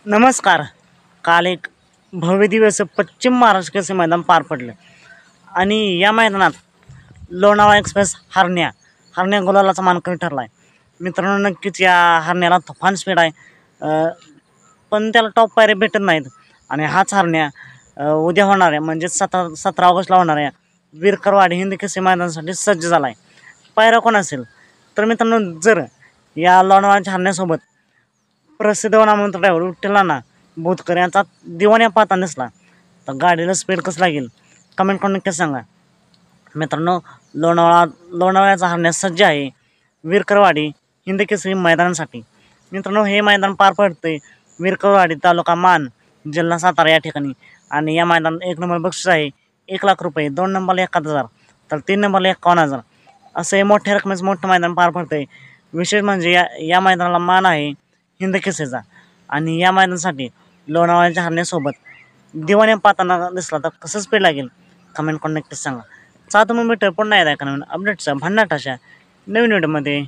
नमस्कार. काल एक भव्य दिवस पश्चिम महाराष्ट्र केसरी मैदान पार पडलं आणि या मैदानात लोणावळा एक्सप्रेस हरण्या गुलालाचा मानकरी ठरला आहे. मित्रांनो, नक्कीच या हरण्याला तुफान स्पीड आहे, पण त्याला टॉप पायरे भेटत नाहीत. आणि हाच हरण्या उद्या होणाऱ्या म्हणजे 17 ऑगस्टला होणाऱ्या विरकरवाडी हिंद केसरी मैदानासाठी सज्ज झाला आहे. पायरा कोण असेल तर मित्रांनो, जर या लोणावळ्याच्या हरण्यासोबत प्रसिद्ध नामवंत ड्रायव्हर विठ्ठल बोधकर यांचा दिवाण्या पाहता नसला तर गाडीला स्पीड कसं लागेल कमेंट करून नक्की सांगा. मित्रांनो, लोणावळ्याचा हरण्यास सज्ज आहे विरकरवाडी हिंद केसरी मैदानासाठी. मित्रांनो, हे मैदान पार पडते विरकरवाडी, तालुका मान, जिल्हा सातारा या ठिकाणी. आणि या मैदानात 1 नंबर बक्षीस आहे 1 लाख रुपये, 2 नंबरला 71,000 तर 3 नंबरला 51,000. असं हे मोठ्या रकमेचं मोठं मैदान पार पडतंय. विशेष म्हणजे या मैदानाला मान आहे हिंद केसरीचा. आणि या मैदानासाठी लोणावळ्याच्या हरण्यासोबत दिवाण्या पाहताना दिसला तर कसं स्पीड लागेल कमेंट करून नक्कीच सांगा. चला तर मग भेटूया पुन्हा एकदा एका नवीन अपडेटचा भन्नाट अशा नवीन व्हिडिओमध्ये.